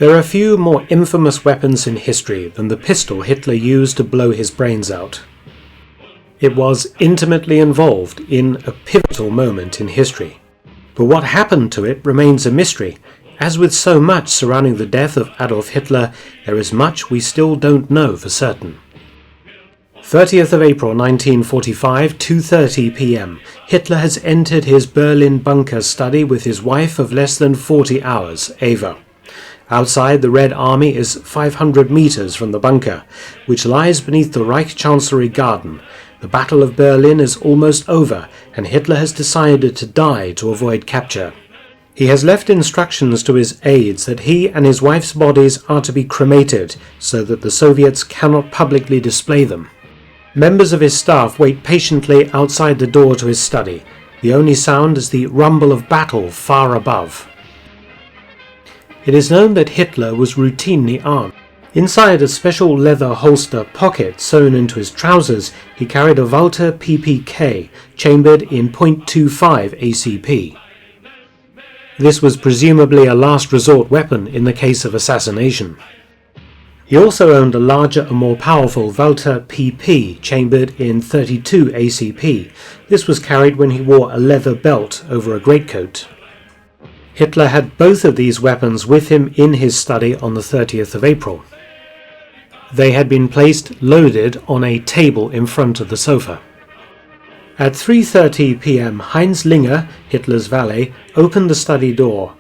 There are few more infamous weapons in history than the pistol Hitler used to blow his brains out. It was intimately involved in a pivotal moment in history. But what happened to it remains a mystery. As with so much surrounding the death of Adolf Hitler, there is much we still don't know for certain. 30th of April 1945, 2:30 p.m. Hitler has entered his Berlin bunker study with his wife of less than 40 hours, Eva. Outside, the Red Army is 500 meters from the bunker, which lies beneath the Reich Chancellery garden. The Battle of Berlin is almost over, and Hitler has decided to die to avoid capture. He has left instructions to his aides that he and his wife's bodies are to be cremated, so that the Soviets cannot publicly display them. Members of his staff wait patiently outside the door to his study. The only sound is the rumble of battle far above. It is known that Hitler was routinely armed. Inside a special leather holster pocket sewn into his trousers, he carried a Walther PPK chambered in .25 ACP. This was presumably a last resort weapon in the case of assassination. He also owned a larger and more powerful Walther PP chambered in .32 ACP. This was carried when he wore a leather belt over a greatcoat. Hitler had both of these weapons with him in his study on the 30th of April. They had been placed loaded on a table in front of the sofa. At 3:30 p.m. Heinz Linger, Hitler's valet, opened the study door.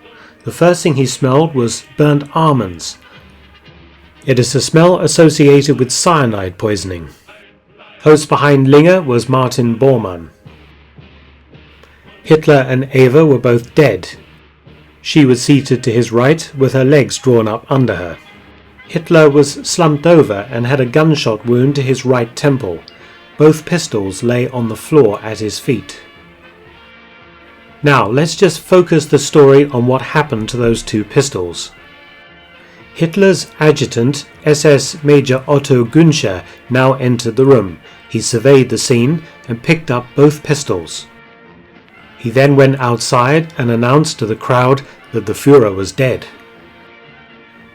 The first thing he smelled was burnt almonds. It is a smell associated with cyanide poisoning. Close behind Linger was Martin Bormann. Hitler and Eva were both dead. She was seated to his right with her legs drawn up under her. Hitler was slumped over and had a gunshot wound to his right temple. Both pistols lay on the floor at his feet. Now let's just focus the story on what happened to those two pistols. Hitler's adjutant, SS Major Otto Günscher, now entered the room. He surveyed the scene and picked up both pistols. He then went outside and announced to the crowd that the Führer was dead.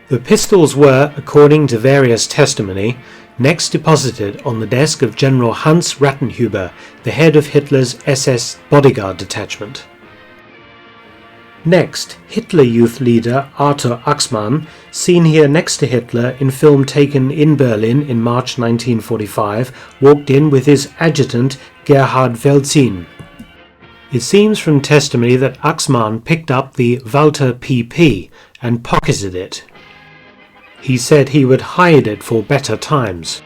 The pistols were, according to various testimony, next deposited on the desk of General Hans Rattenhuber, the head of Hitler's SS bodyguard detachment. Next, Hitler Youth leader Arthur Axmann, seen here next to Hitler in film taken in Berlin in March 1945, walked in with his adjutant Gerhard Felton. It seems from testimony that Axmann picked up the Walther PP and pocketed it. He said he would hide it for better times.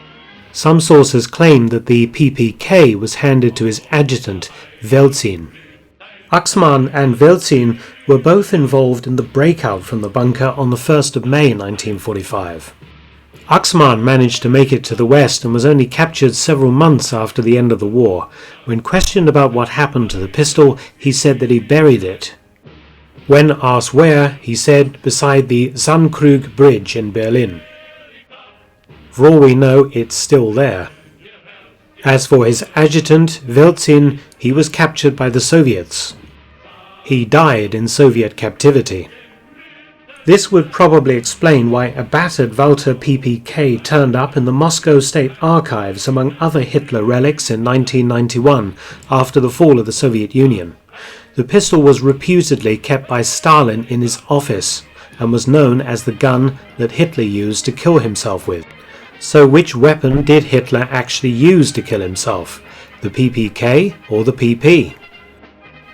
Some sources claim that the PPK was handed to his adjutant, Felton. Axmann and Felton were both involved in the breakout from the bunker on the 1st of May 1945. Axmann managed to make it to the west and was only captured several months after the end of the war. When questioned about what happened to the pistol, he said that he buried it. When asked where, he said beside the Sandkrug Bridge in Berlin. For all we know, it's still there. As for his adjutant, Felton, he was captured by the Soviets. He died in Soviet captivity. This would probably explain why a battered Walther PPK turned up in the Moscow State Archives among other Hitler relics in 1991 after the fall of the Soviet Union. The pistol was reputedly kept by Stalin in his office and was known as the gun that Hitler used to kill himself with. So which weapon did Hitler actually use to kill himself? The PPK or the PP?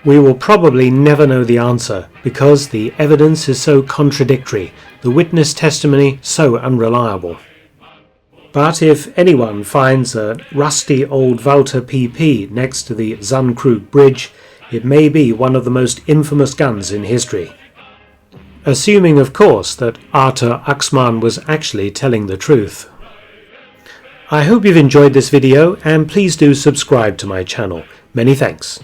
We will probably never know the answer because the evidence is so contradictory, the witness testimony so unreliable. But if anyone finds a rusty old Walther PP next to the Sandkrug Bridge, it may be one of the most infamous guns in history. Assuming, of course, that Arthur Axmann was actually telling the truth. I hope you've enjoyed this video and please do subscribe to my channel. Many thanks.